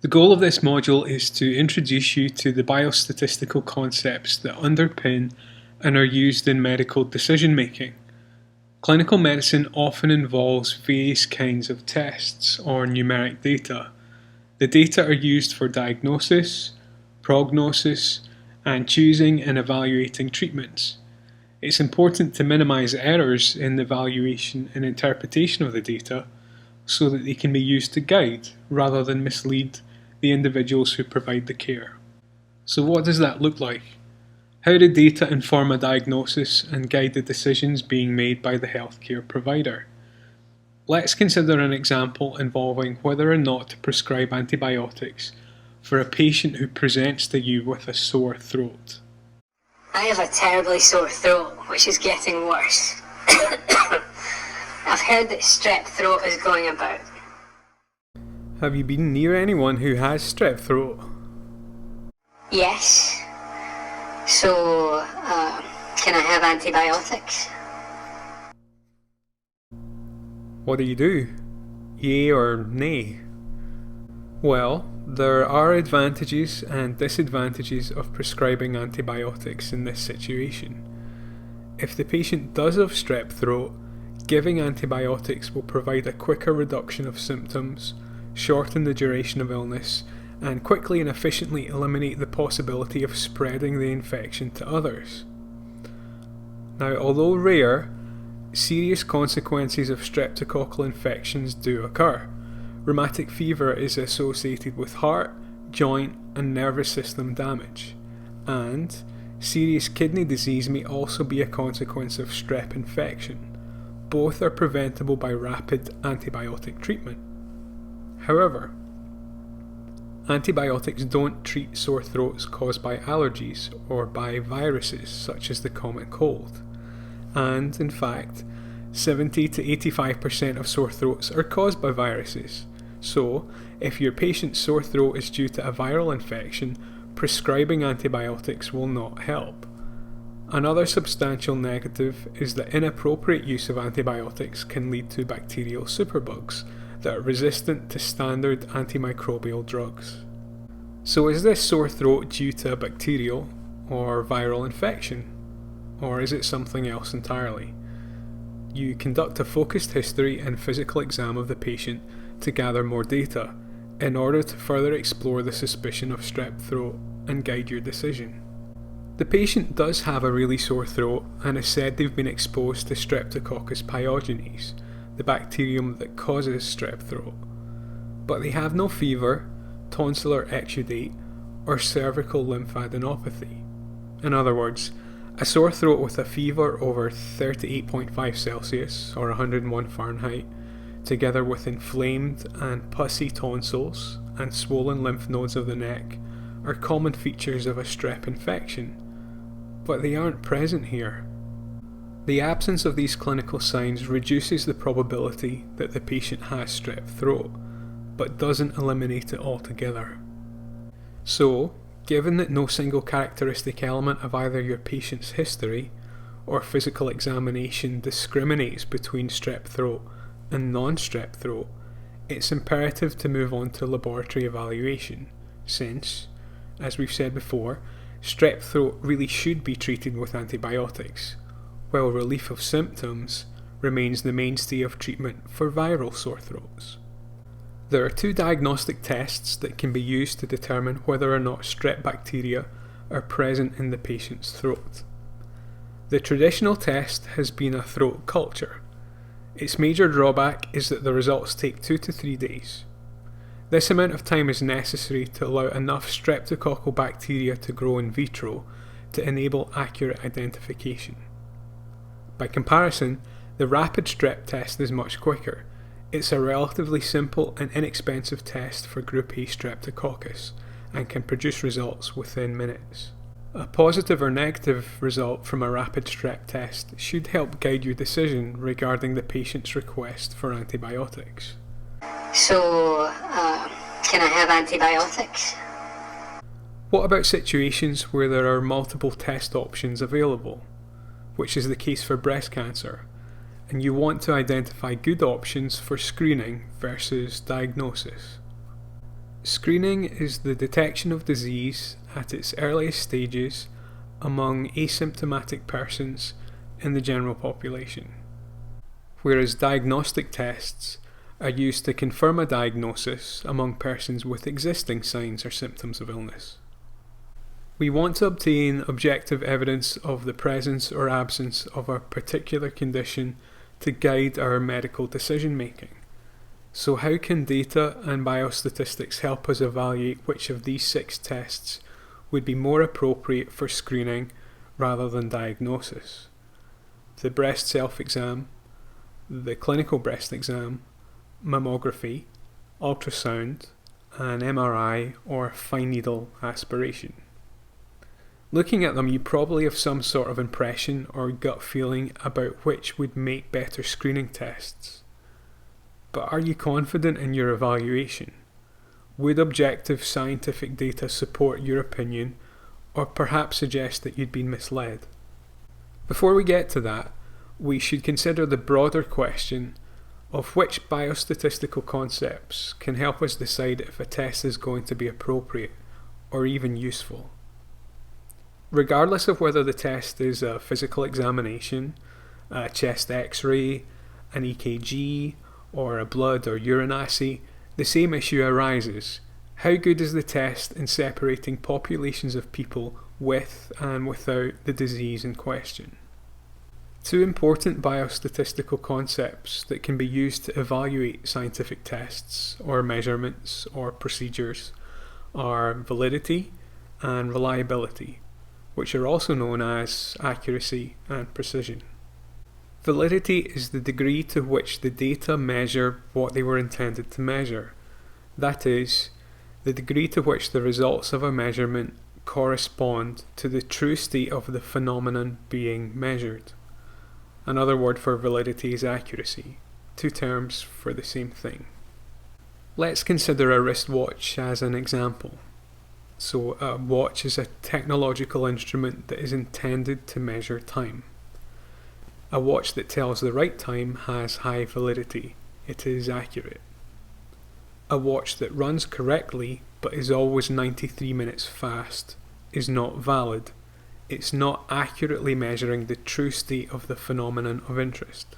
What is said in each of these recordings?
The goal of this module is to introduce you to the biostatistical concepts that underpin and are used in medical decision making. Clinical medicine often involves various kinds of tests or numeric data. The data are used for diagnosis, prognosis, and choosing and evaluating treatments. It's important to minimize errors in the evaluation and interpretation of the data so that they can be used to guide rather than mislead the individuals who provide the care. So what does that look like? How do data inform a diagnosis and guide the decisions being made by the healthcare provider? Let's consider an example involving whether or not to prescribe antibiotics for a patient who presents to you with a sore throat. I have a terribly sore throat, which is getting worse. I've heard that strep throat is going about. Have you been near anyone who has strep throat? Yes. So, can I have antibiotics? What do? Yay or nay? Well, there are advantages and disadvantages of prescribing antibiotics in this situation. If the patient does have strep throat, giving antibiotics will provide a quicker reduction of symptoms, shorten the duration of illness, and quickly and efficiently eliminate the possibility of spreading the infection to others. Now, although rare, serious consequences of streptococcal infections do occur. Rheumatic fever is associated with heart, joint, and nervous system damage, and serious kidney disease may also be a consequence of strep infection. Both are preventable by rapid antibiotic treatment. However, antibiotics don't treat sore throats caused by allergies or by viruses such as the common cold. And, in fact, 70 to 85% of sore throats are caused by viruses. So, if your patient's sore throat is due to a viral infection, prescribing antibiotics will not help. Another substantial negative is that inappropriate use of antibiotics can lead to bacterial superbugs that are resistant to standard antimicrobial drugs. So is this sore throat due to a bacterial or viral infection? Or is it something else entirely? You conduct a focused history and physical exam of the patient to gather more data in order to further explore the suspicion of strep throat and guide your decision. The patient does have a really sore throat and has said they've been exposed to Streptococcus pyogenes, the bacterium that causes strep throat, but they have no fever, tonsillar exudate, or cervical lymphadenopathy. In other words, a sore throat with a fever over 38.5 Celsius or 101 Fahrenheit, together with inflamed and pussy tonsils and swollen lymph nodes of the neck, are common features of a strep infection, but they aren't present here. The absence of these clinical signs reduces the probability that the patient has strep throat, but doesn't eliminate it altogether. So, given that no single characteristic element of either your patient's history or physical examination discriminates between strep throat and non-strep throat, it's imperative to move on to laboratory evaluation, since, as we've said before, strep throat really should be treated with antibiotics, while relief of symptoms remains the mainstay of treatment for viral sore throats. There are two diagnostic tests that can be used to determine whether or not strep bacteria are present in the patient's throat. The traditional test has been a throat culture. Its major drawback is that the results take 2 to 3 days. This amount of time is necessary to allow enough streptococcal bacteria to grow in vitro to enable accurate identification. By comparison, the rapid strep test is much quicker. It's a relatively simple and inexpensive test for group A streptococcus and can produce results within minutes. A positive or negative result from a rapid strep test should help guide your decision regarding the patient's request for antibiotics. So, can I have antibiotics? What about situations where there are multiple test options available, which is the case for breast cancer, and you want to identify good options for screening versus diagnosis? Screening is the detection of disease at its earliest stages among asymptomatic persons in the general population, whereas diagnostic tests are used to confirm a diagnosis among persons with existing signs or symptoms of illness. We want to obtain objective evidence of the presence or absence of a particular condition to guide our medical decision making. So how can data and biostatistics help us evaluate which of these 6 tests would be more appropriate for screening rather than diagnosis? The breast self-exam, the clinical breast exam, mammography, ultrasound, and MRI or fine needle aspiration. Looking at them, you probably have some sort of impression or gut feeling about which would make better screening tests. But are you confident in your evaluation? Would objective scientific data support your opinion, or perhaps suggest that you'd been misled? Before we get to that, we should consider the broader question of which biostatistical concepts can help us decide if a test is going to be appropriate or even useful. Regardless of whether the test is a physical examination, a chest x-ray, an EKG, or a blood or urine assay, the same issue arises. How good is the test in separating populations of people with and without the disease in question? 2 important biostatistical concepts that can be used to evaluate scientific tests or measurements or procedures are validity and reliability, which are also known as accuracy and precision. Validity is the degree to which the data measure what they were intended to measure. That is, the degree to which the results of a measurement correspond to the true state of the phenomenon being measured. Another word for validity is accuracy, 2 terms for the same thing. Let's consider a wristwatch as an example. So a watch is a technological instrument that is intended to measure time. A watch that tells the right time has high validity. It is accurate. A watch that runs correctly but is always 93 minutes fast is not valid. It's not accurately measuring the true state of the phenomenon of interest.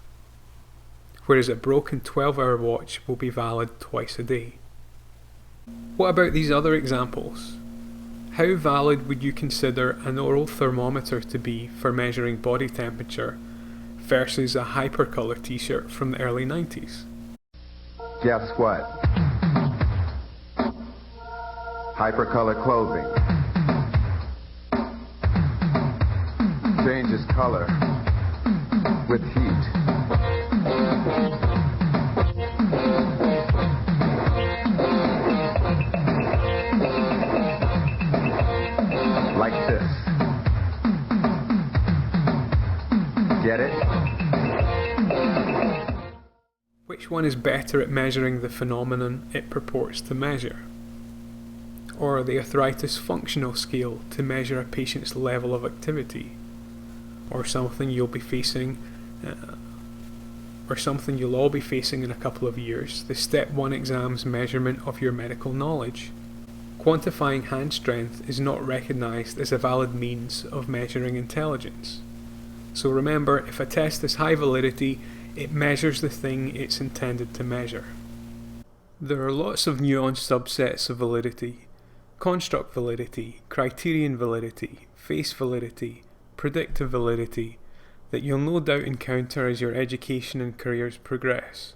Whereas a broken 12-hour watch will be valid twice a day. What about these other examples? How valid would you consider an oral thermometer to be for measuring body temperature versus a hypercolour t-shirt from the early 90s? Guess what? Hypercolor clothing changes color with heat. Like this. Get it? Which one is better at measuring the phenomenon it purports to measure? Or the arthritis functional scale to measure a patient's level of activity? Or something you'll be facing, or something you'll all be facing in a couple of years, the Step 1 exam's measurement of your medical knowledge. Quantifying hand strength is not recognised as a valid means of measuring intelligence. So remember, if a test is high validity, it measures the thing it's intended to measure. There are lots of nuanced subsets of validity: construct validity, criterion validity, face validity, predictive validity, that you'll no doubt encounter as your education and careers progress.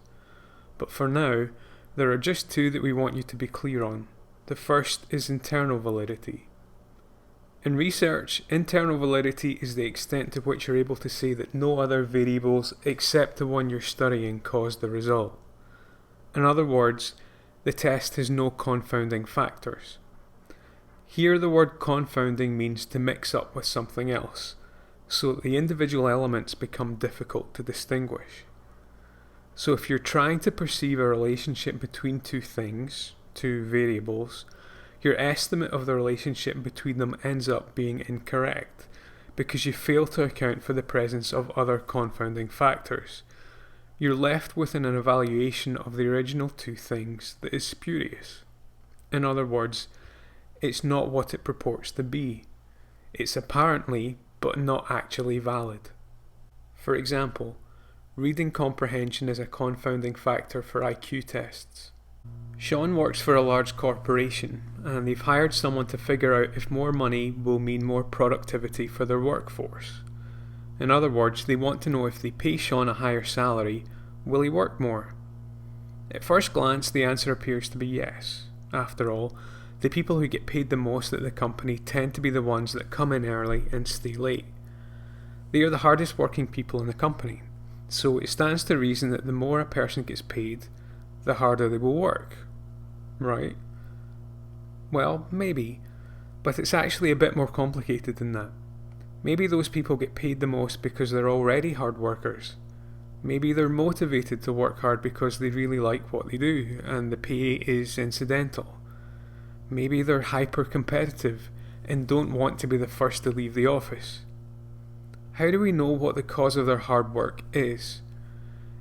But for now, there are just 2 that we want you to be clear on. The first is internal validity. In research, internal validity is the extent to which you're able to say that no other variables except the one you're studying caused the result. In other words, the test has no confounding factors. Here the word confounding means to mix up with something else, so that the individual elements become difficult to distinguish. So if you're trying to perceive a relationship between 2 things, 2 variables, your estimate of the relationship between them ends up being incorrect, because you fail to account for the presence of other confounding factors. You're left with an evaluation of the original 2 things that is spurious. In other words, it's not what it purports to be. It's apparently, but not actually valid. For example, reading comprehension is a confounding factor for IQ tests. Sean works for a large corporation, and they've hired someone to figure out if more money will mean more productivity for their workforce. In other words, they want to know if they pay Sean a higher salary, will he work more? At first glance, the answer appears to be yes. After all, the people who get paid the most at the company tend to be the ones that come in early and stay late. They are the hardest working people in the company, so it stands to reason that the more a person gets paid, the harder they will work. Right? Well, maybe, but it's actually a bit more complicated than that. Maybe those people get paid the most because they're already hard workers. Maybe they're motivated to work hard because they really like what they do, and the pay is incidental. Maybe they're hyper-competitive and don't want to be the first to leave the office. How do we know what the cause of their hard work is?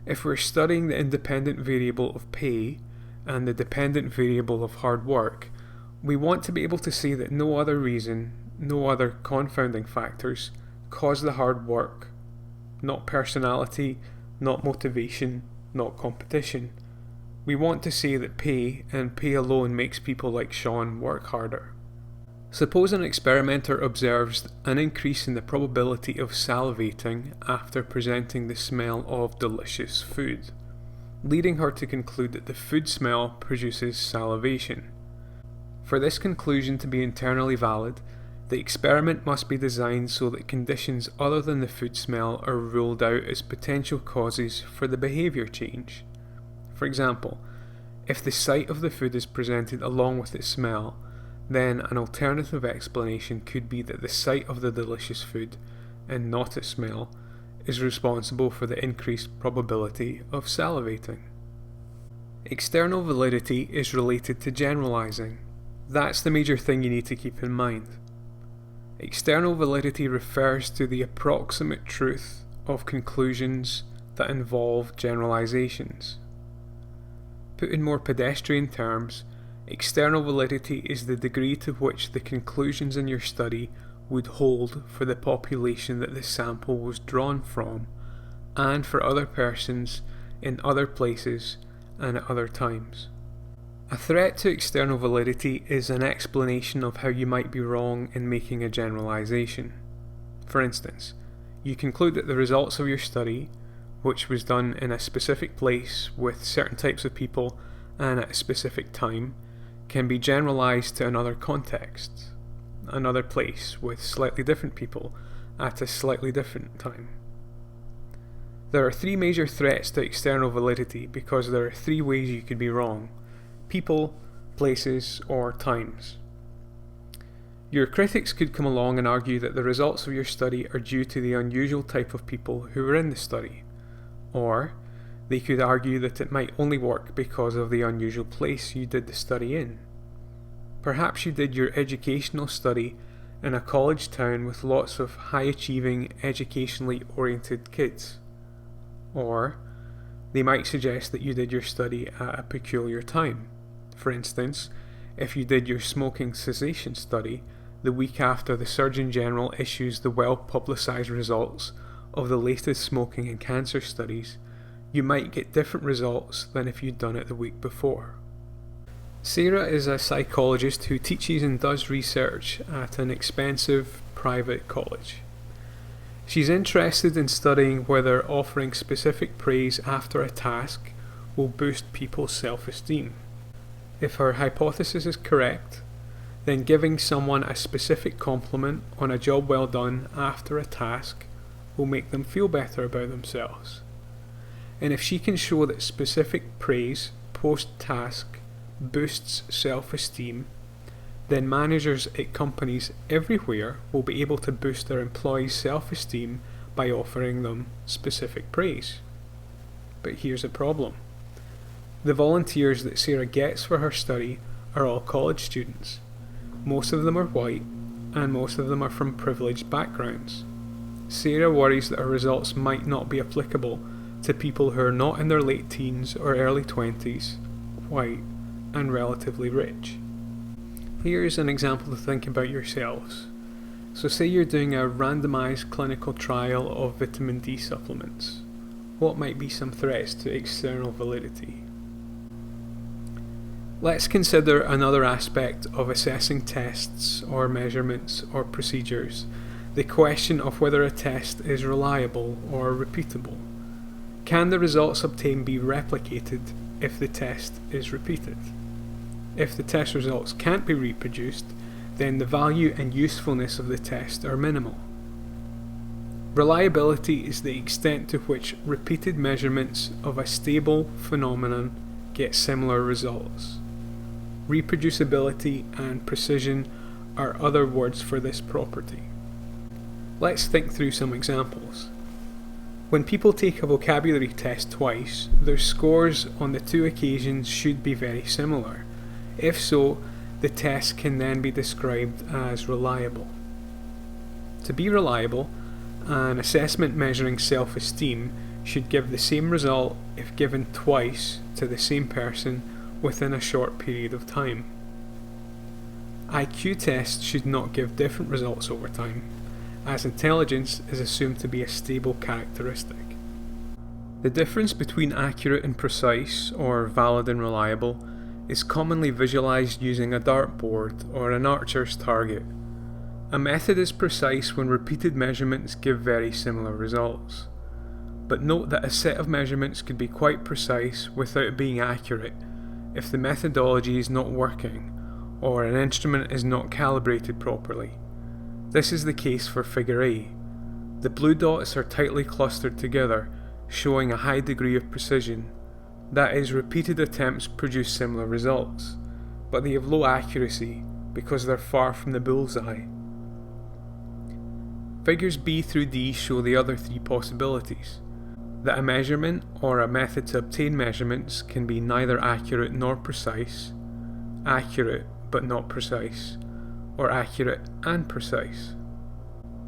If we're studying the independent variable of pay and the dependent variable of hard work, we want to be able to see that no other reason, no other confounding factors, cause the hard work. Not personality, not motivation, not competition. We want to say that pay, and pay alone, makes people like Sean work harder. Suppose an experimenter observes an increase in the probability of salivating after presenting the smell of delicious food, leading her to conclude that the food smell produces salivation. For this conclusion to be internally valid, the experiment must be designed so that conditions other than the food smell are ruled out as potential causes for the behaviour change. For example, if the sight of the food is presented along with its smell, then an alternative explanation could be that the sight of the delicious food, and not its smell, is responsible for the increased probability of salivating. External validity is related to generalizing. That's the major thing you need to keep in mind. External validity refers to the approximate truth of conclusions that involve generalizations. Put in more pedestrian terms, external validity is the degree to which the conclusions in your study would hold for the population that the sample was drawn from, and for other persons in other places and at other times. A threat to external validity is an explanation of how you might be wrong in making a generalization. For instance, you conclude that the results of your study, which was done in a specific place with certain types of people and at a specific time, can be generalized to another context, another place with slightly different people at a slightly different time. There are three major threats to external validity because there are three ways you could be wrong: people, places, or times. Your critics could come along and argue that the results of your study are due to the unusual type of people who were in the study, or they could argue that it might only work because of the unusual place you did the study in. Perhaps you did your educational study in a college town with lots of high-achieving, educationally oriented kids. Or they might suggest that you did your study at a peculiar time. For instance, if you did your smoking cessation study the week after the Surgeon General issues the well-publicised results of the latest smoking and cancer studies, you might get different results than if you'd done it the week before. Sarah is a psychologist who teaches and does research at an expensive private college. She's interested in studying whether offering specific praise after a task will boost people's self-esteem. If her hypothesis is correct, then giving someone a specific compliment on a job well done after a task will make them feel better about themselves. And if she can show that specific praise post-task boosts self-esteem, then managers at companies everywhere will be able to boost their employees' self-esteem by offering them specific praise. But here's a problem. The volunteers that Sarah gets for her study are all college students. Most of them are white, and most of them are from privileged backgrounds. Sarah worries that her results might not be applicable to people who are not in their late teens or early 20s, white, and relatively rich. Here's an example to think about yourselves. So say you're doing a randomised clinical trial of vitamin D supplements. What might be some threats to external validity? Let's consider another aspect of assessing tests or measurements or procedures, the question of whether a test is reliable or repeatable. Can the results obtained be replicated if the test is repeated? If the test results can't be reproduced, then the value and usefulness of the test are minimal. Reliability is the extent to which repeated measurements of a stable phenomenon get similar results. Reproducibility and precision are other words for this property. Let's think through some examples. When people take a vocabulary test twice, their scores on the two occasions should be very similar. If so, the test can then be described as reliable. To be reliable, an assessment measuring self-esteem should give the same result if given twice to the same person within a short period of time. IQ tests should not give different results over time, as intelligence is assumed to be a stable characteristic. The difference between accurate and precise, or valid and reliable, is commonly visualized using a dartboard or an archer's target. A method is precise when repeated measurements give very similar results. But note that a set of measurements could be quite precise without being accurate if the methodology is not working or an instrument is not calibrated properly. This is the case for figure A. The blue dots are tightly clustered together, showing a high degree of precision. That is, repeated attempts produce similar results, but they have low accuracy because they're far from the bullseye. Figures B through D show the other three possibilities: that a measurement or a method to obtain measurements can be neither accurate nor precise, accurate but not precise, or accurate and precise.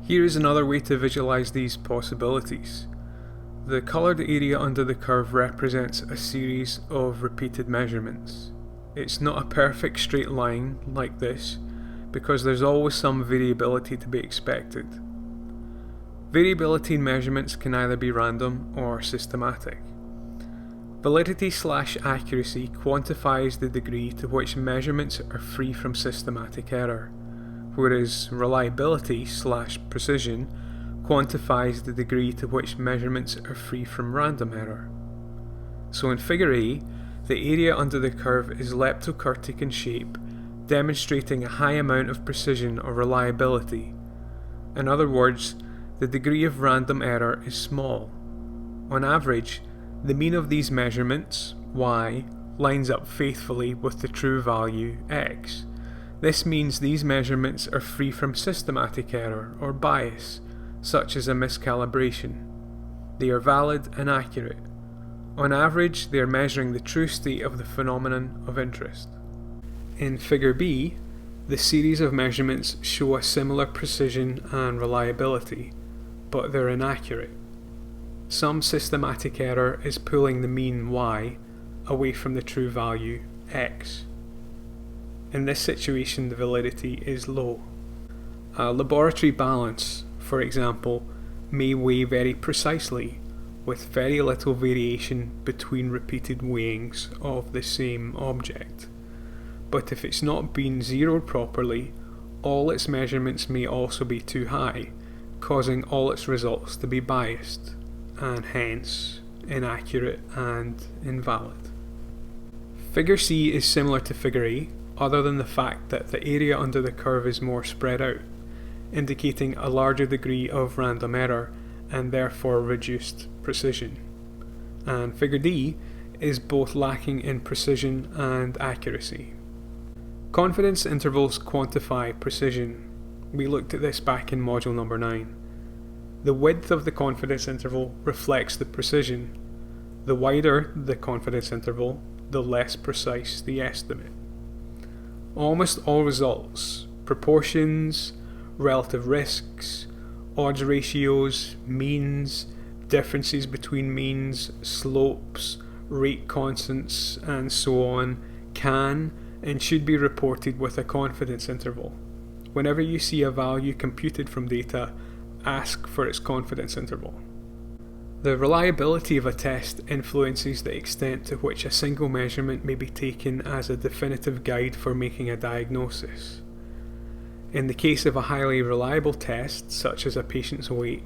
Here is another way to visualize these possibilities. The coloured area under the curve represents a series of repeated measurements. It's not a perfect straight line like this because there's always some variability to be expected. Variability in measurements can either be random or systematic. Validity/accuracy quantifies the degree to which measurements are free from systematic error, whereas reliability/precision quantifies the degree to which measurements are free from random error. So in figure A, the area under the curve is leptokurtic in shape, demonstrating a high amount of precision or reliability. In other words, the degree of random error is small. On average, the mean of these measurements, y, lines up faithfully with the true value, x. This means these measurements are free from systematic error or bias, such as a miscalibration. They are valid and accurate. On average, they are measuring the true state of the phenomenon of interest. In figure B, the series of measurements show a similar precision and reliability, but they're inaccurate. Some systematic error is pulling the mean y away from the true value x. In this situation, the validity is low. A laboratory balance, for example, may weigh very precisely, with very little variation between repeated weighings of the same object. But if it's not been zeroed properly, all its measurements may also be too high, causing all its results to be biased, and hence inaccurate and invalid. Figure C is similar to figure A, other than the fact that the area under the curve is more spread out, indicating a larger degree of random error and therefore reduced precision. And figure D is both lacking in precision and accuracy. Confidence intervals quantify precision. We looked at this back in module number 9. The width of the confidence interval reflects the precision. The wider the confidence interval, the less precise the estimate. Almost all results, proportions, relative risks, odds ratios, means, differences between means, slopes, rate constants, and so on, can and should be reported with a confidence interval. Whenever you see a value computed from data, ask for its confidence interval. The reliability of a test influences the extent to which a single measurement may be taken as a definitive guide for making a diagnosis. In the case of a highly reliable test, such as a patient's weight,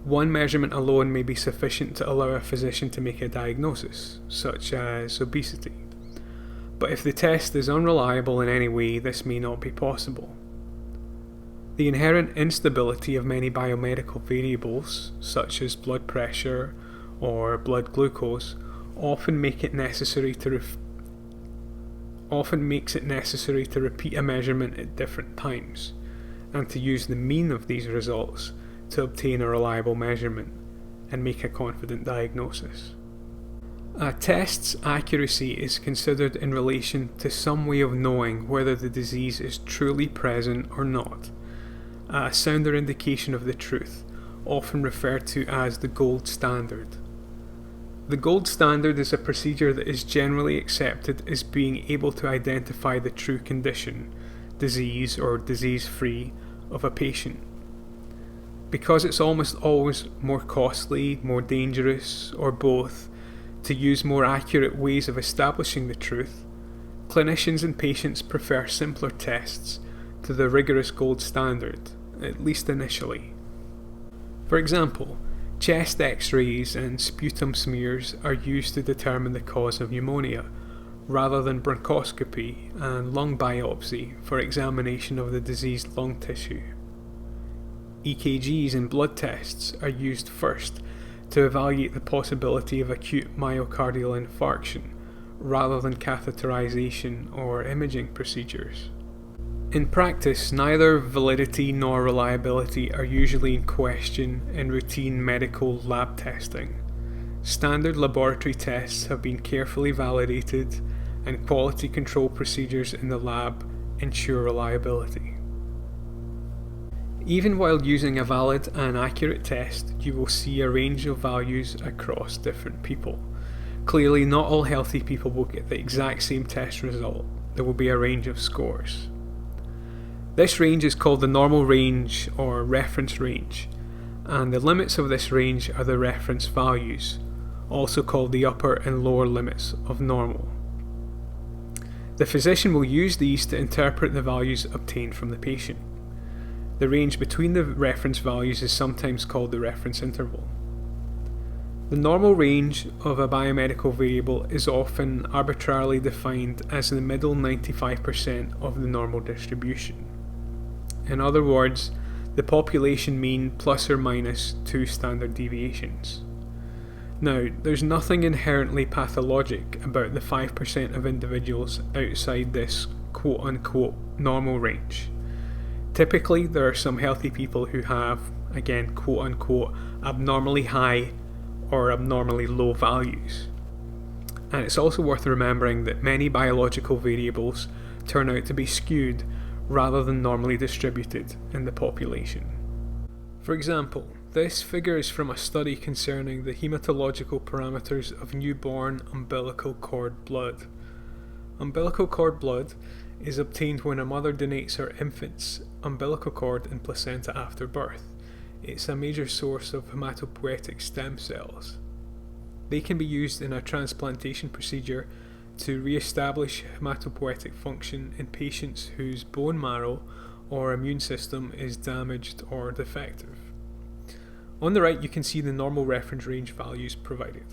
one measurement alone may be sufficient to allow a physician to make a diagnosis, such as obesity. But if the test is unreliable in any way, this may not be possible. The inherent instability of many biomedical variables, such as blood pressure or blood glucose, often makes it necessary to repeat a measurement at different times, and to use the mean of these results to obtain a reliable measurement and make a confident diagnosis. A test's accuracy is considered in relation to some way of knowing whether the disease is truly present or not, a sounder indication of the truth, often referred to as the gold standard. The gold standard is a procedure that is generally accepted as being able to identify the true condition, disease or disease-free, of a patient. Because it's almost always more costly, more dangerous, or both, to use more accurate ways of establishing the truth, clinicians and patients prefer simpler tests to the rigorous gold standard, at least initially. For example, chest x-rays and sputum smears are used to determine the cause of pneumonia, rather than bronchoscopy and lung biopsy for examination of the diseased lung tissue. EKGs and blood tests are used first to evaluate the possibility of acute myocardial infarction, rather than catheterization or imaging procedures. In practice, neither validity nor reliability are usually in question in routine medical lab testing. Standard laboratory tests have been carefully validated, and quality control procedures in the lab ensure reliability. Even while using a valid and accurate test, you will see a range of values across different people. Clearly, not all healthy people will get the exact same test result. There will be a range of scores. This range is called the normal range or reference range, and the limits of this range are the reference values, also called the upper and lower limits of normal. The physician will use these to interpret the values obtained from the patient. The range between the reference values is sometimes called the reference interval. The normal range of a biomedical variable is often arbitrarily defined as the middle 95% of the normal distribution. In other words, the population mean plus or minus 2 standard deviations. Now, there's nothing inherently pathologic about the 5% of individuals outside this quote-unquote normal range. Typically, there are some healthy people who have, again quote-unquote, abnormally high or abnormally low values. And it's also worth remembering that many biological variables turn out to be skewed rather than normally distributed in the population. For example, this figure is from a study concerning the hematological parameters of newborn umbilical cord blood. Umbilical cord blood is obtained when a mother donates her infant's umbilical cord and placenta after birth. It's a major source of hematopoietic stem cells. They can be used in a transplantation procedure to re-establish hematopoietic function in patients whose bone marrow or immune system is damaged or defective. On the right, you can see the normal reference range values provided.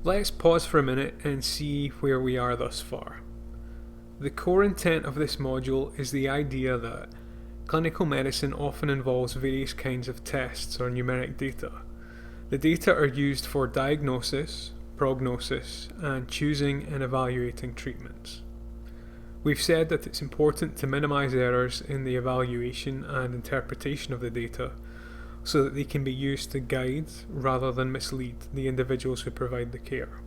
Let's pause for a minute and see where we are thus far. The core intent of this module is the idea that clinical medicine often involves various kinds of tests or numeric data. The data are used for diagnosis, prognosis, and choosing and evaluating treatments. We've said that it's important to minimize errors in the evaluation and interpretation of the data so that they can be used to guide rather than mislead the individuals who provide the care,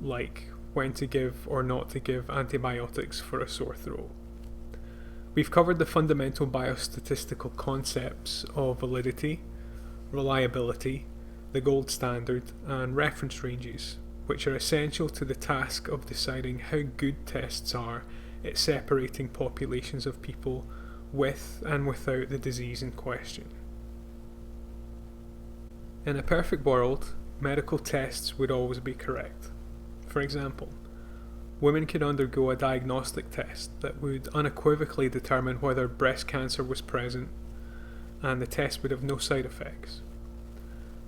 like when to give or not to give antibiotics for a sore throat. We've covered the fundamental biostatistical concepts of validity, reliability, the gold standard, and reference ranges, which are essential to the task of deciding how good tests are at separating populations of people with and without the disease in question. In a perfect world, medical tests would always be correct. For example, women could undergo a diagnostic test that would unequivocally determine whether breast cancer was present, and the test would have no side effects.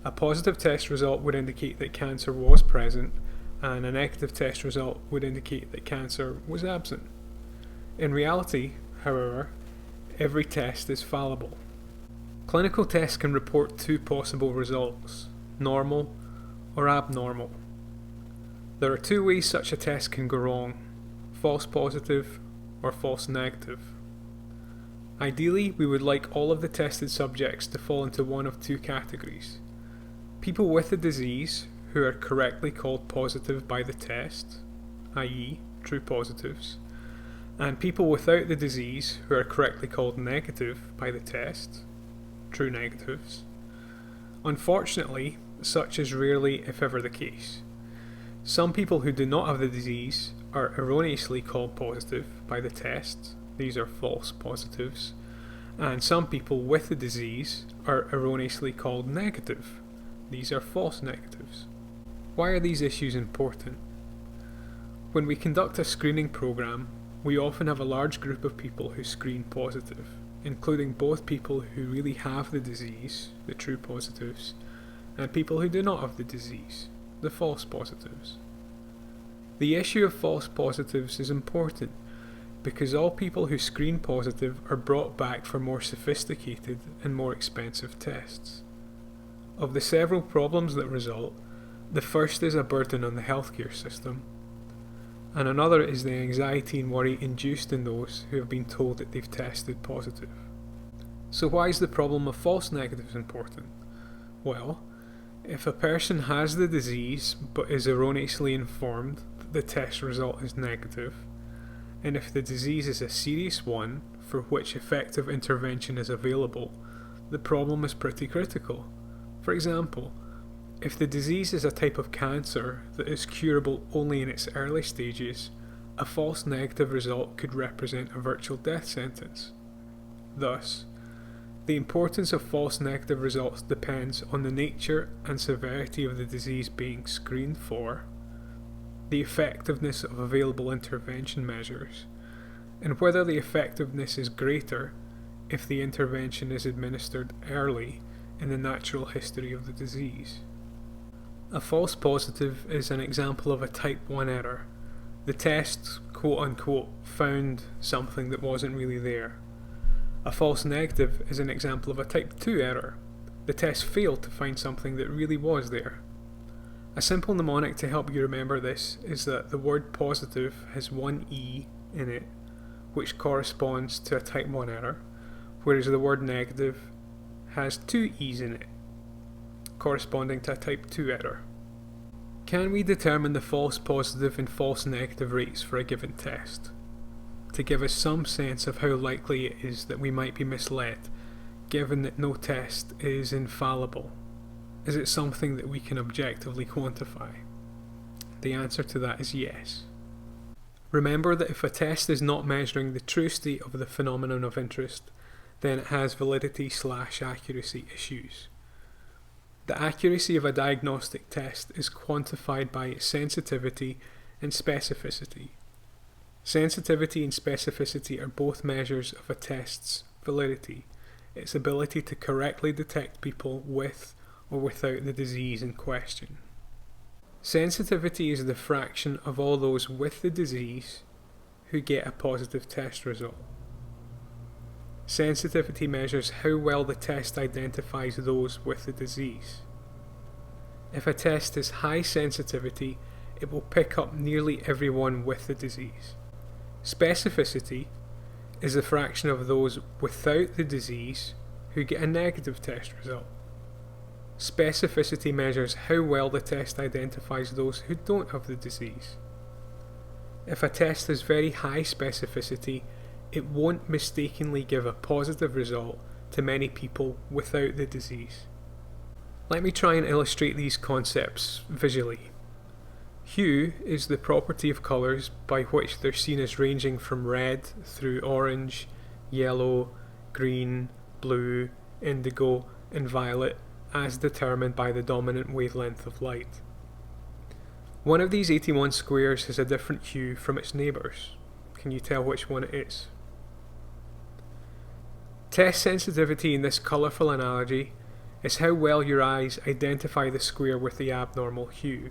A positive test result would indicate that cancer was present, and a negative test result would indicate that cancer was absent. In reality, however, every test is fallible. Clinical tests can report two possible results: normal or abnormal. There are two ways such a test can go wrong: false positive or false negative. Ideally, we would like all of the tested subjects to fall into one of two categories: people with the disease who are correctly called positive by the test, i.e. true positives, and people without the disease who are correctly called negative by the test, true negatives. Unfortunately, such is rarely, if ever, the case. Some people who do not have the disease are erroneously called positive by the test, these are false positives, and some people with the disease are erroneously called negative, these are false negatives. Why are these issues important? When we conduct a screening program, we often have a large group of people who screen positive, including both people who really have the disease, the true positives, and people who do not have the disease, the false positives. The issue of false positives is important because all people who screen positive are brought back for more sophisticated and more expensive tests. Of the several problems that result, the first is a burden on the healthcare system, and another is the anxiety and worry induced in those who have been told that they've tested positive. So why is the problem of false negatives important? Well, if a person has the disease but is erroneously informed that the test result is negative, and if the disease is a serious one for which effective intervention is available, the problem is pretty critical. For example, if the disease is a type of cancer that is curable only in its early stages, a false negative result could represent a virtual death sentence. Thus, the importance of false negative results depends on the nature and severity of the disease being screened for, the effectiveness of available intervention measures, and whether the effectiveness is greater if the intervention is administered early in the natural history of the disease. A false positive is an example of a type 1 error. The test, quote-unquote, found something that wasn't really there. A false negative is an example of a type 2 error. The test failed to find something that really was there. A simple mnemonic to help you remember this is that the word positive has one E in it, which corresponds to a type 1 error, whereas the word negative has two E's in it, corresponding to a type 2 error. Can we determine the false positive and false negative rates for a given test? To give us some sense of how likely it is that we might be misled, given that no test is infallible. Is it something that we can objectively quantify? The answer to that is yes. Remember that if a test is not measuring the true state of the phenomenon of interest, then it has validity/accuracy issues. The accuracy of a diagnostic test is quantified by its sensitivity and specificity. Sensitivity and specificity are both measures of a test's validity, its ability to correctly detect people with or without the disease in question. Sensitivity is the fraction of all those with the disease who get a positive test result. Sensitivity measures how well the test identifies those with the disease. If a test is high sensitivity, it will pick up nearly everyone with the disease. Specificity is the fraction of those without the disease who get a negative test result. Specificity measures how well the test identifies those who don't have the disease. If a test has very high specificity, it won't mistakenly give a positive result to many people without the disease. Let me try and illustrate these concepts visually. Hue is the property of colours by which they're seen as ranging from red through orange, yellow, green, blue, indigo and violet as determined by the dominant wavelength of light. One of these 81 squares has a different hue from its neighbours. Can you tell which one it is? Test sensitivity in this colourful analogy is how well your eyes identify the square with the abnormal hue.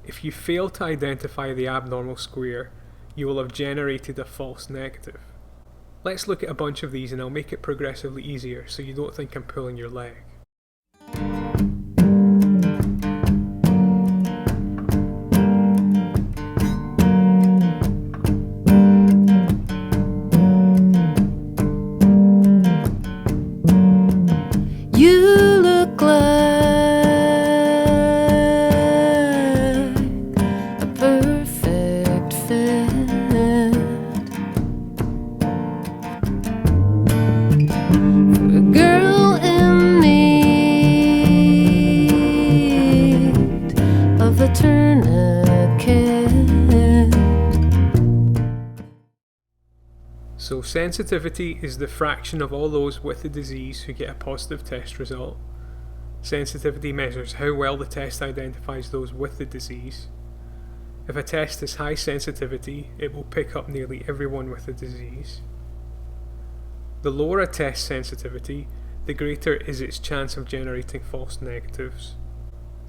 If you fail to identify the abnormal square, you will have generated a false negative. Let's look at a bunch of these and I'll make it progressively easier so you don't think I'm pulling your leg. You look like a perfect fit for a girl in need of a tourniquet. So sensitivity is the fraction of all those with the disease who get a positive test result. Sensitivity measures how well the test identifies those with the disease. If a test is high sensitivity, it will pick up nearly everyone with the disease. The lower a test sensitivity, the greater is its chance of generating false negatives.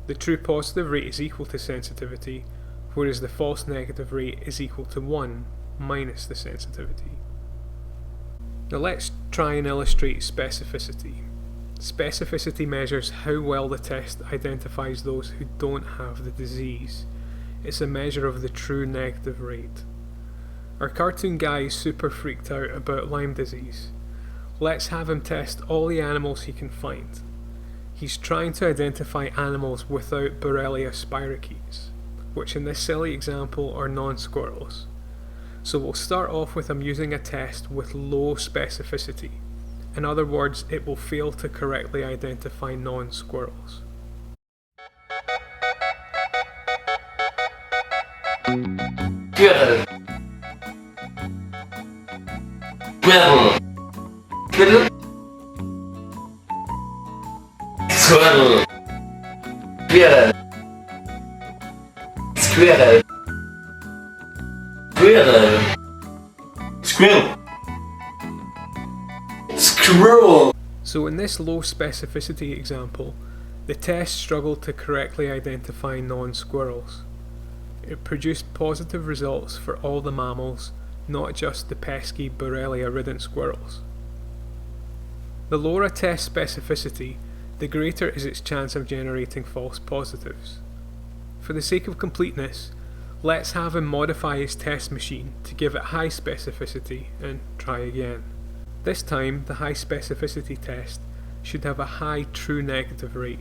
The true positive rate is equal to sensitivity, whereas the false negative rate is equal to 1 minus the sensitivity. Now let's try and illustrate specificity. Specificity measures how well the test identifies those who don't have the disease. It's a measure of the true negative rate. Our cartoon guy is super freaked out about Lyme disease. Let's have him test all the animals he can find. He's trying to identify animals without Borrelia spirochetes, which in this silly example are non-squirrels. So we'll start off with him using a test with low specificity. In other words, it will fail to correctly identify non-squirrels. Squirrel. Squirrel. Squirrel. Squirrel. Squirrel. Squirrel. Squirrel. Squirrel. So in this low specificity example, the test struggled to correctly identify non-squirrels. It produced positive results for all the mammals, not just the pesky Borrelia-ridden squirrels. The lower a test specificity, the greater is its chance of generating false positives. For the sake of completeness, let's have him modify his test machine to give it high specificity and try again. This time, the high specificity test should have a high true negative rate.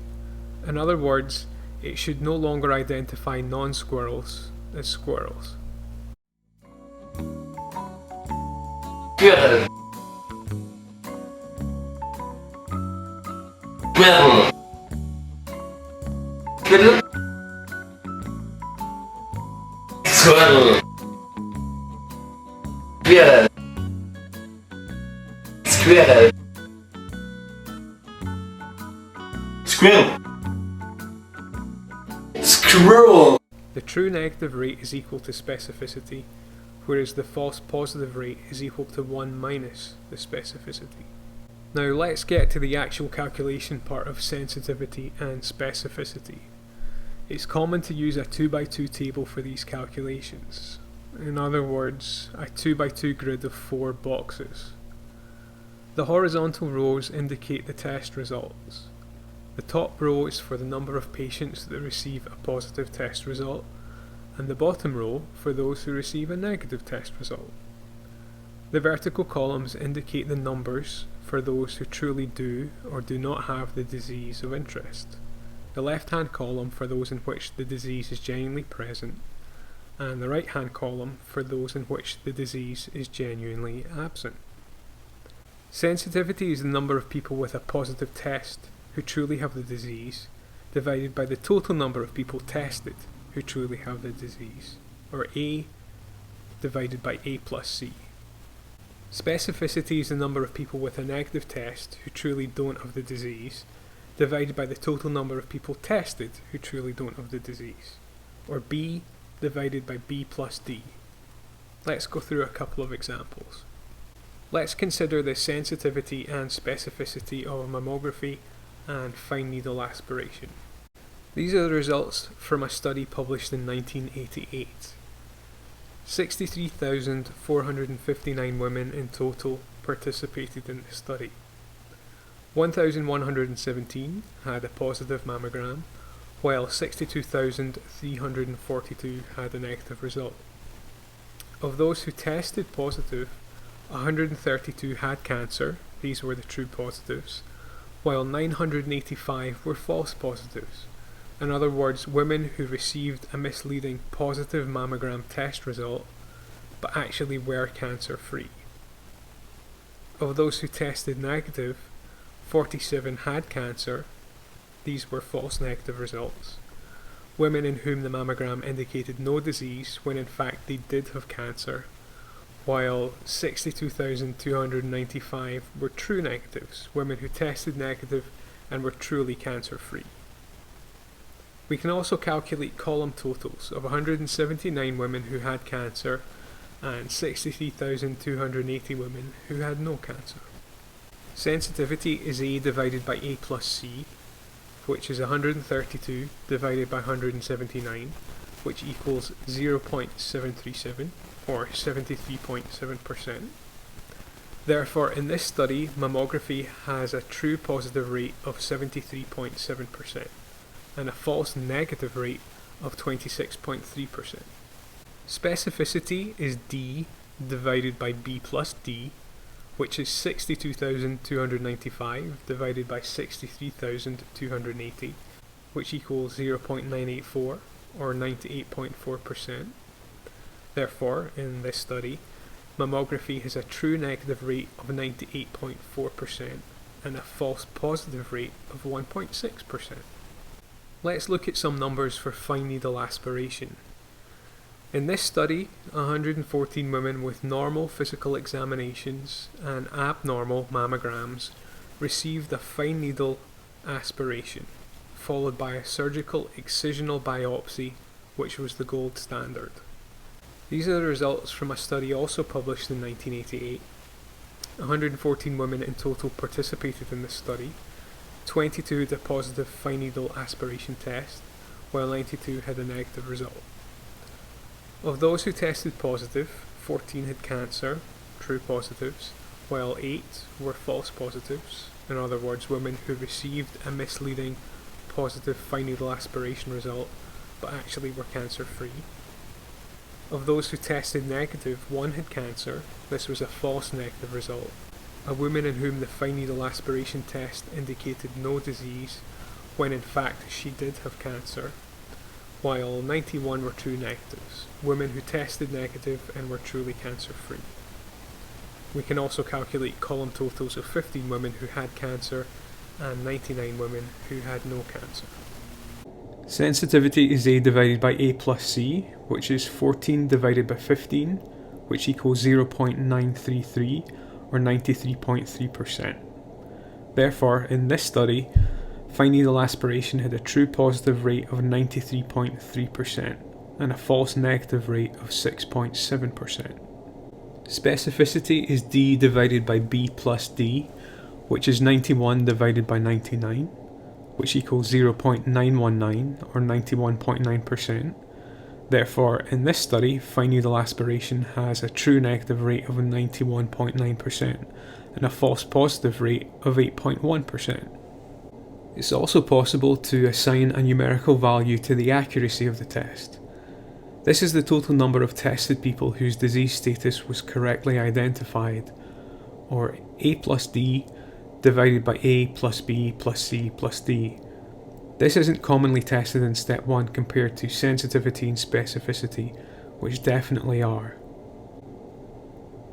In other words, it should no longer identify non-squirrels as squirrels. Squirrel. Squirrel. Squirrel. Squirrel. Squirrel. Squirrel. Squirrel. Squirrel. The true negative rate is equal to specificity, whereas the false positive rate is equal to 1 minus the specificity. Now let's get to the actual calculation part of sensitivity and specificity. It's common to use a 2x2 table for these calculations. In other words, a 2x2 grid of 4 boxes. The horizontal rows indicate the test results. The top row is for the number of patients that receive a positive test result, and the bottom row for those who receive a negative test result. The vertical columns indicate the numbers for those who truly do or do not have the disease of interest. The left-hand column for those in which the disease is genuinely present, and the right-hand column for those in which the disease is genuinely absent. Sensitivity is the number of people with a positive test who truly have the disease, divided by the total number of people tested who truly have the disease, or A divided by A plus C. Specificity is the number of people with a negative test who truly don't have the disease, divided by the total number of people tested who truly don't have the disease, or B divided by B plus D. Let's go through a couple of examples. Let's consider the sensitivity and specificity of mammography and fine needle aspiration. These are the results from a study published in 1988. 63,459 women in total participated in the study. 1,117 had a positive mammogram, while 62,342 had a negative result. Of those who tested positive, 132 had cancer, these were the true positives, while 985 were false positives. In other words, women who received a misleading positive mammogram test result, but actually were cancer-free. Of those who tested negative, 47 had cancer, these were false negative results. Women in whom the mammogram indicated no disease when in fact they did have cancer, while 62,295 were true negatives, women who tested negative and were truly cancer-free. We can also calculate column totals of 179 women who had cancer and 63,280 women who had no cancer. Sensitivity is A divided by A plus C, which is 132 divided by 179, which equals 0.737 or 73.7%. Therefore, in this study, mammography has a true positive rate of 73.7%. and a false negative rate of 26.3%. Specificity is D divided by B plus D, which is 62,295 divided by 63,280, which equals 0.984 or 98.4%. Therefore, in this study, mammography has a true negative rate of 98.4% and a false positive rate of 1.6%. Let's look at some numbers for fine needle aspiration. In this study, 114 women with normal physical examinations and abnormal mammograms received a fine needle aspiration, followed by a surgical excisional biopsy, which was the gold standard. These are the results from a study also published in 1988. 114 women in total participated in this study. 22 had a positive fine needle aspiration test, while 92 had a negative result. Of those who tested positive, 14 had cancer, true positives, while 8 were false positives, in other words, women who received a misleading positive fine needle aspiration result, but actually were cancer-free. Of those who tested negative, 1 had cancer, this was a false negative result. A woman in whom the fine needle aspiration test indicated no disease, when in fact she did have cancer, while 91 were true negatives, women who tested negative and were truly cancer-free. We can also calculate column totals of 15 women who had cancer and 99 women who had no cancer. Sensitivity is A divided by A plus C, which is 14 divided by 15, which equals 0.933 or 93.3%. Therefore, in this study, fine needle aspiration had a true positive rate of 93.3% and a false negative rate of 6.7%. Specificity is D divided by B plus D, which is 91 divided by 99, which equals 0.919 or 91.9%. Therefore, in this study, fine needle aspiration has a true negative rate of 91.9% and a false positive rate of 8.1%. It's also possible to assign a numerical value to the accuracy of the test. This is the total number of tested people whose disease status was correctly identified, or A plus D divided by A plus B plus C plus D. This isn't commonly tested in step 1 compared to sensitivity and specificity, which definitely are.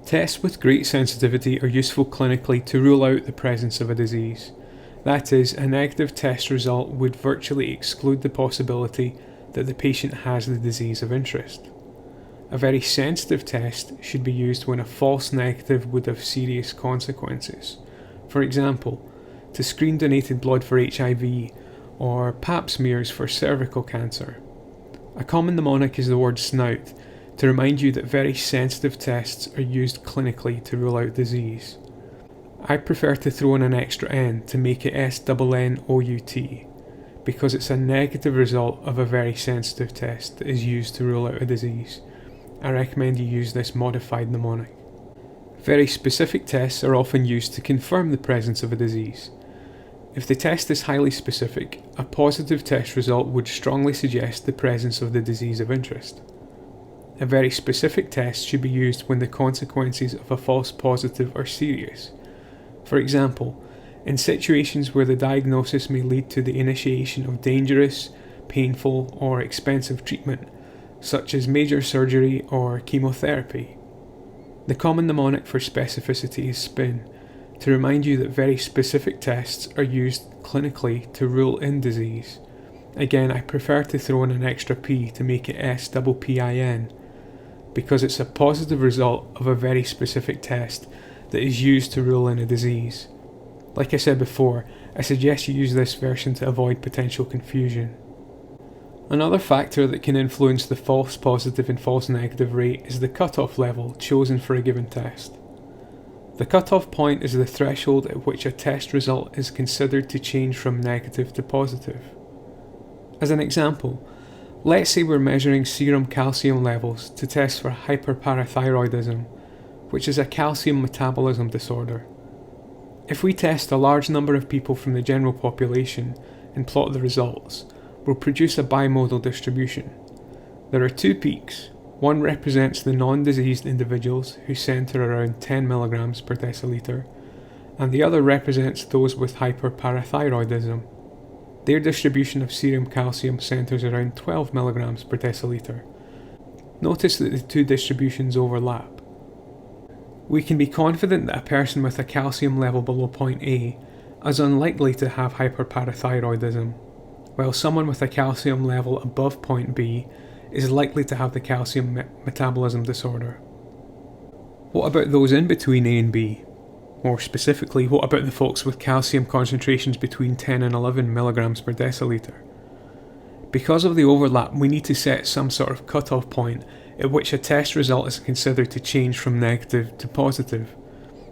Tests with great sensitivity are useful clinically to rule out the presence of a disease. That is, a negative test result would virtually exclude the possibility that the patient has the disease of interest. A very sensitive test should be used when a false negative would have serious consequences. For example, to screen donated blood for HIV or pap smears for cervical cancer. A common mnemonic is the word snout to remind you that very sensitive tests are used clinically to rule out disease. I prefer to throw in an extra N to make it SNNOUT because it's a negative result of a very sensitive test that is used to rule out a disease. I recommend you use this modified mnemonic. Very specific tests are often used to confirm the presence of a disease. If the test is highly specific, a positive test result would strongly suggest the presence of the disease of interest. A very specific test should be used when the consequences of a false positive are serious. For example, in situations where the diagnosis may lead to the initiation of dangerous, painful, or expensive treatment, such as major surgery or chemotherapy. The common mnemonic for specificity is SPIN, to remind you that very specific tests are used clinically to rule in disease. Again, I prefer to throw in an extra P to make it SPPIN, because it's a positive result of a very specific test that is used to rule in a disease. Like I said before, I suggest you use this version to avoid potential confusion. Another factor that can influence the false positive and false negative rate is the cutoff level chosen for a given test. The cutoff point is the threshold at which a test result is considered to change from negative to positive. As an example, let's say we're measuring serum calcium levels to test for hyperparathyroidism, which is a calcium metabolism disorder. If we test a large number of people from the general population and plot the results, we'll produce a bimodal distribution. There are two peaks. One represents the non-diseased individuals who centre around 10 mg per deciliter, and the other represents those with hyperparathyroidism. Their distribution of serum calcium centres around 12 mg per deciliter. Notice that the two distributions overlap. We can be confident that a person with a calcium level below point A is unlikely to have hyperparathyroidism, while someone with a calcium level above point B is likely to have the calcium metabolism disorder. What about those in between A and B? More specifically, what about the folks with calcium concentrations between 10 and 11 mg per deciliter? Because of the overlap, we need to set some sort of cutoff point at which a test result is considered to change from negative to positive.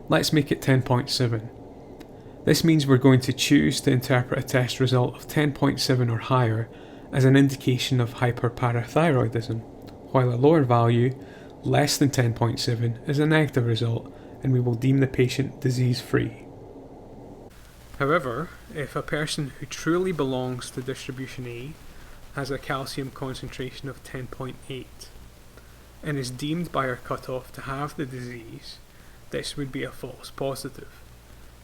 Let's make it 10.7. This means we're going to choose to interpret a test result of 10.7 or higher as an indication of hyperparathyroidism, while a lower value, less than 10.7, is a negative result, and we will deem the patient disease-free. However, if a person who truly belongs to distribution A has a calcium concentration of 10.8 and is deemed by our cutoff to have the disease, this would be a false positive.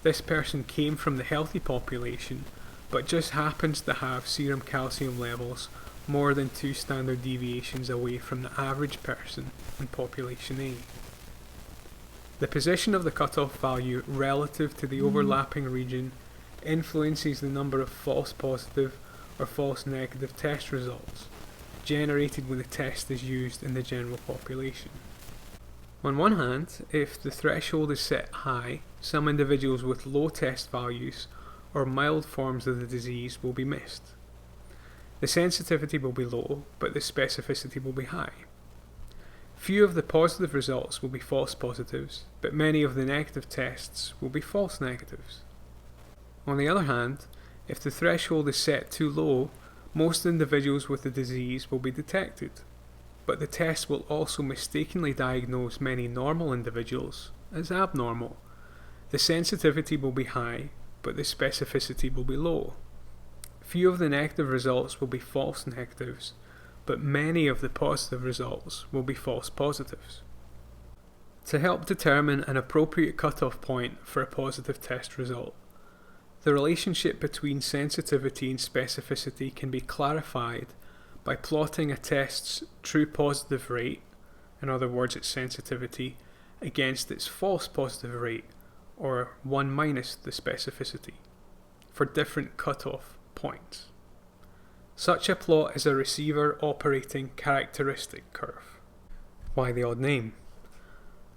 This person came from the healthy population, but just happens to have serum calcium levels more than 2 standard deviations away from the average person in population A. The position of the cutoff value relative to the overlapping region influences the number of false positive or false negative test results generated when the test is used in the general population. On one hand, if the threshold is set high, some individuals with low test values or mild forms of the disease will be missed. The sensitivity will be low, but the specificity will be high. Few of the positive results will be false positives, but many of the negative tests will be false negatives. On the other hand, if the threshold is set too low, most individuals with the disease will be detected, but the test will also mistakenly diagnose many normal individuals as abnormal. The sensitivity will be high, but the specificity will be low. Few of the negative results will be false negatives, but many of the positive results will be false positives. To help determine an appropriate cutoff point for a positive test result, the relationship between sensitivity and specificity can be clarified by plotting a test's true positive rate, in other words its sensitivity, against its false positive rate, or 1 minus the specificity, for different cutoff points. Such a plot is a receiver operating characteristic curve. Why the odd name?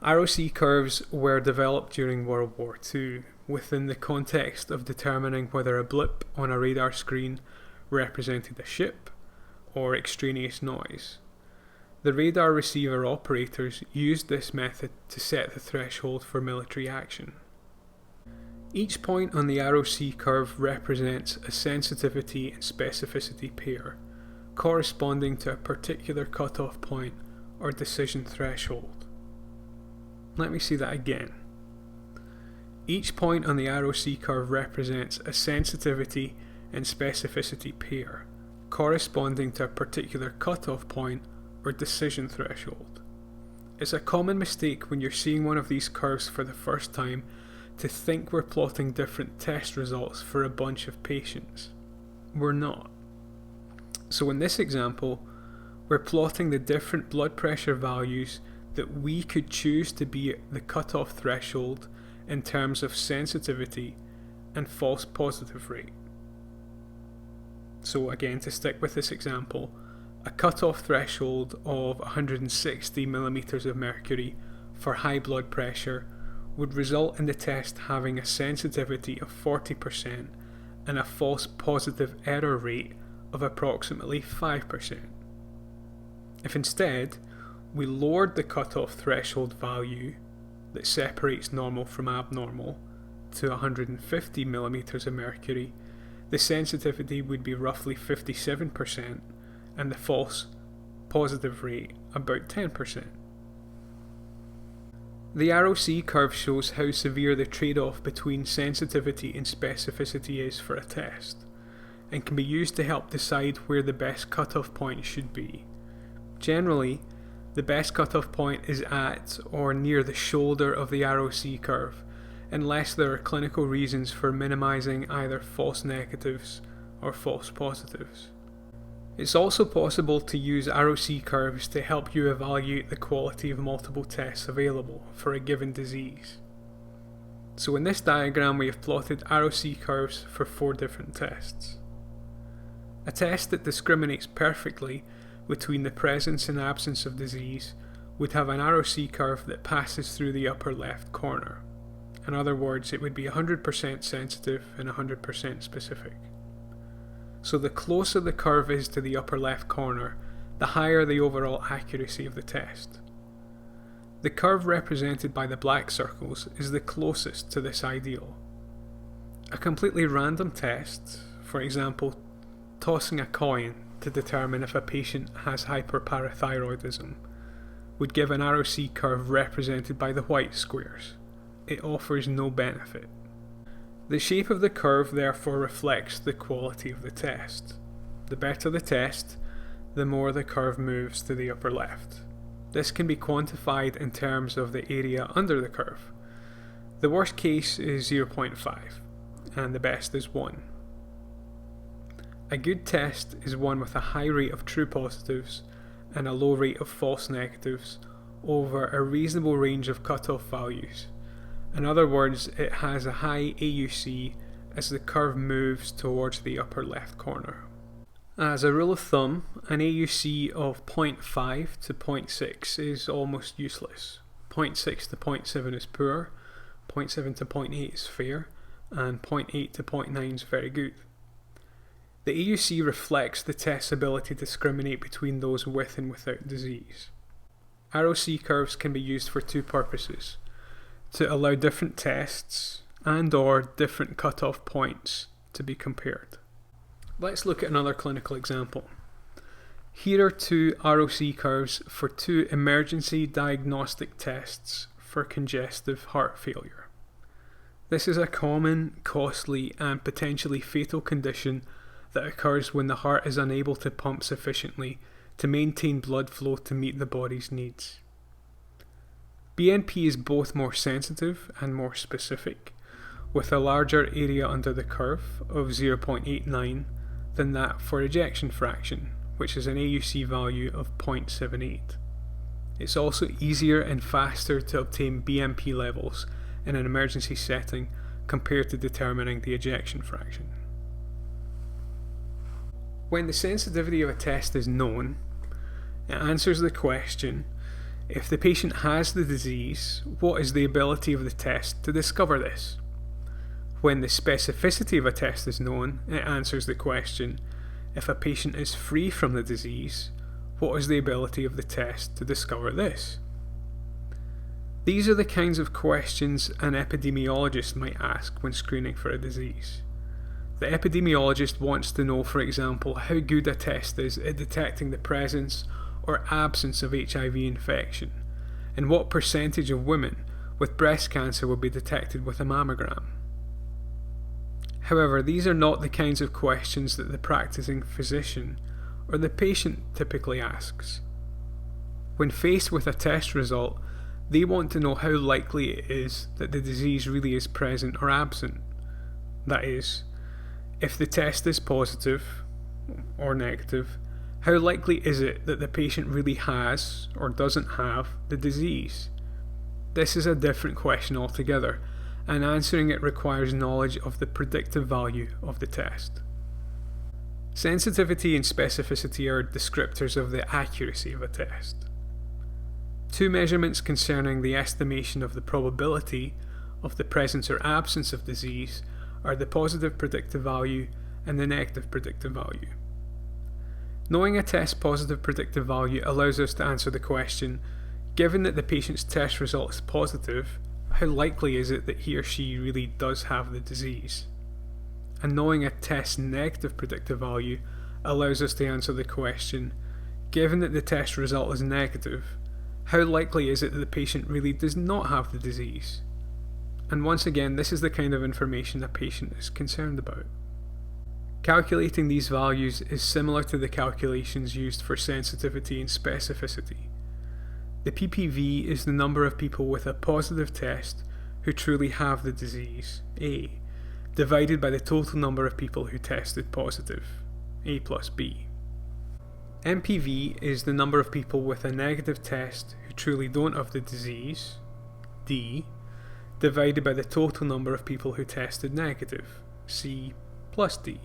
ROC curves were developed during World War II within the context of determining whether a blip on a radar screen represented a ship or extraneous noise. The radar receiver operators used this method to set the threshold for military action. Each point on the ROC curve represents a sensitivity and specificity pair, corresponding to a particular cutoff point or decision threshold. Let me see that again. Each point on the ROC curve represents a sensitivity and specificity pair, corresponding to a particular cutoff point or decision threshold. It's a common mistake when you're seeing one of these curves for the first time to think we're plotting different test results for a bunch of patients. We're not. So in this example, we're plotting the different blood pressure values that we could choose to be the cutoff threshold in terms of sensitivity and false positive rate. So again, to stick with this example, a cutoff threshold of 160 millimeters of mercury for high blood pressure would result in the test having a sensitivity of 40% and a false positive error rate of approximately 5%. If instead we lowered the cutoff threshold value that separates normal from abnormal to 150 millimeters of mercury, the sensitivity would be roughly 57% and the false positive rate about 10%. The ROC curve shows how severe the trade-off between sensitivity and specificity is for a test, and can be used to help decide where the best cutoff point should be. Generally, the best cutoff point is at or near the shoulder of the ROC curve, unless there are clinical reasons for minimizing either false negatives or false positives. It's also possible to use ROC curves to help you evaluate the quality of multiple tests available for a given disease. So in this diagram we have plotted ROC curves for 4 different tests. A test that discriminates perfectly between the presence and absence of disease would have an ROC curve that passes through the upper left corner. In other words, it would be 100% sensitive and 100% specific. So the closer the curve is to the upper left corner, the higher the overall accuracy of the test. The curve represented by the black circles is the closest to this ideal. A completely random test, for example, tossing a coin to determine if a patient has hyperparathyroidism, would give an ROC curve represented by the white squares. It offers no benefit. The shape of the curve therefore reflects the quality of the test. The better the test, the more the curve moves to the upper left. This can be quantified in terms of the area under the curve. The worst case is 0.5 and the best is 1. A good test is one with a high rate of true positives and a low rate of false negatives over a reasonable range of cutoff values. In other words, it has a high AUC as the curve moves towards the upper left corner. As a rule of thumb, an AUC of 0.5 to 0.6 is almost useless. 0.6 to 0.7 is poor, 0.7 to 0.8 is fair, and 0.8 to 0.9 is very good. The AUC reflects the test's ability to discriminate between those with and without disease. ROC curves can be used for 2 purposes: to allow different tests and/or different cutoff points to be compared. Let's look at another clinical example. Here are 2 ROC curves for 2 emergency diagnostic tests for congestive heart failure. This is a common, costly, and potentially fatal condition that occurs when the heart is unable to pump sufficiently to maintain blood flow to meet the body's needs. BNP is both more sensitive and more specific, with a larger area under the curve of 0.89 than that for ejection fraction, which is an AUC value of 0.78. It's also easier and faster to obtain BNP levels in an emergency setting compared to determining the ejection fraction. When the sensitivity of a test is known, it answers the question, if the patient has the disease, what is the ability of the test to discover this? When the specificity of a test is known, it answers the question, if a patient is free from the disease, what is the ability of the test to discover this? These are the kinds of questions an epidemiologist might ask when screening for a disease. The epidemiologist wants to know, for example, how good a test is at detecting the presence or absence of HIV infection, and what percentage of women with breast cancer will be detected with a mammogram. However, these are not the kinds of questions that the practicing physician or the patient typically asks. When faced with a test result, they want to know how likely it is that the disease really is present or absent. That is, if the test is positive or negative, how likely is it that the patient really has or doesn't have the disease? This is a different question altogether, and answering it requires knowledge of the predictive value of the test. Sensitivity and specificity are descriptors of the accuracy of a test. Two measurements concerning the estimation of the probability of the presence or absence of disease are the positive predictive value and the negative predictive value. Knowing a test's positive predictive value allows us to answer the question, given that the patient's test result is positive, how likely is it that he or she really does have the disease? And knowing a test's negative predictive value allows us to answer the question, given that the test result is negative, how likely is it that the patient really does not have the disease? And once again, this is the kind of information a patient is concerned about. Calculating these values is similar to the calculations used for sensitivity and specificity. The PPV is the number of people with a positive test who truly have the disease, A, divided by the total number of people who tested positive, A plus B. MPV is the number of people with a negative test who truly don't have the disease, D, divided by the total number of people who tested negative, C plus D.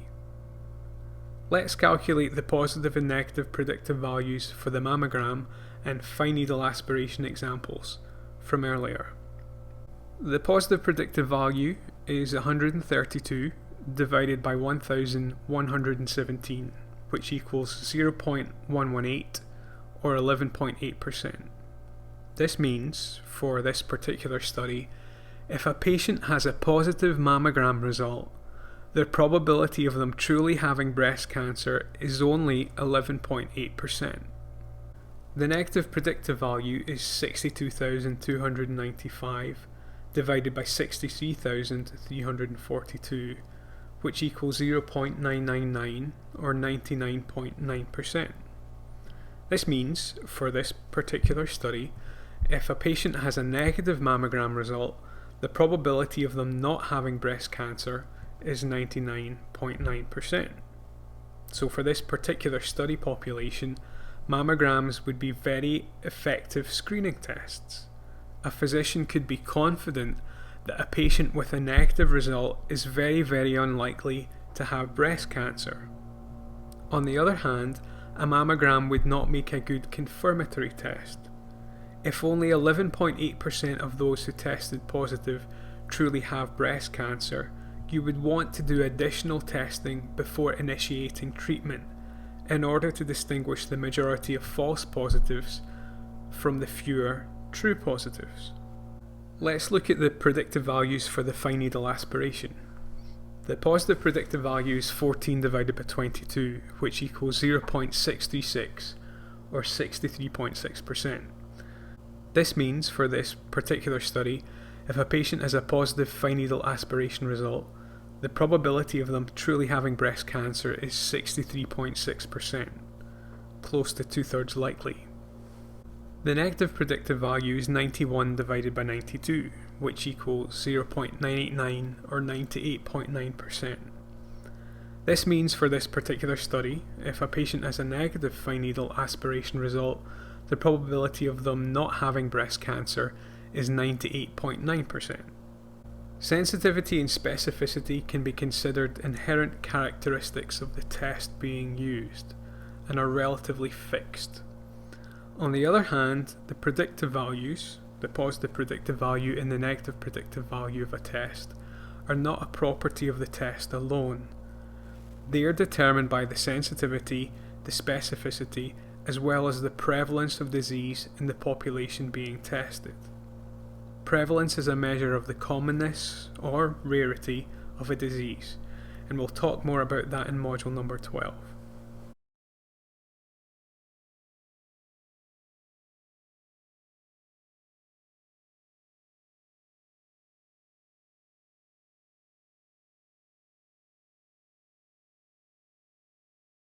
Let's calculate the positive and negative predictive values for the mammogram and fine needle aspiration examples from earlier. The positive predictive value is 132 divided by 1117, which equals 0.118 or 11.8%. This means, for this particular study, if a patient has a positive mammogram result, the probability of them truly having breast cancer is only 11.8%. The negative predictive value is 62,295 divided by 63,342, which equals 0.999 or 99.9%. This means, for this particular study, if a patient has a negative mammogram result, the probability of them not having breast cancer is 99.9%. So for this particular study population, mammograms would be very effective screening tests. A physician could be confident that a patient with a negative result is very, very unlikely to have breast cancer. On the other hand, a mammogram would not make a good confirmatory test. If only 11.8% of those who tested positive truly have breast cancer, you would want to do additional testing before initiating treatment in order to distinguish the majority of false positives from the fewer true positives. Let's look at the predictive values for the fine needle aspiration. The positive predictive value is 14 divided by 22, which equals 0.636 or 63.6%. This means, for this particular study, if a patient has a positive fine needle aspiration result, the probability of them truly having breast cancer is 63.6%, close to 2/3 likely. The negative predictive value is 91 divided by 92, which equals 0.989 or 98.9%. This means, for this particular study, if a patient has a negative fine needle aspiration result, the probability of them not having breast cancer is 98.9%. Sensitivity and specificity can be considered inherent characteristics of the test being used and are relatively fixed. On the other hand, the predictive values, the positive predictive value and the negative predictive value of a test, are not a property of the test alone. They are determined by the sensitivity, the specificity, as well as the prevalence of disease in the population being tested. Prevalence is a measure of the commonness or rarity of a disease, and we'll talk more about that in module number 12.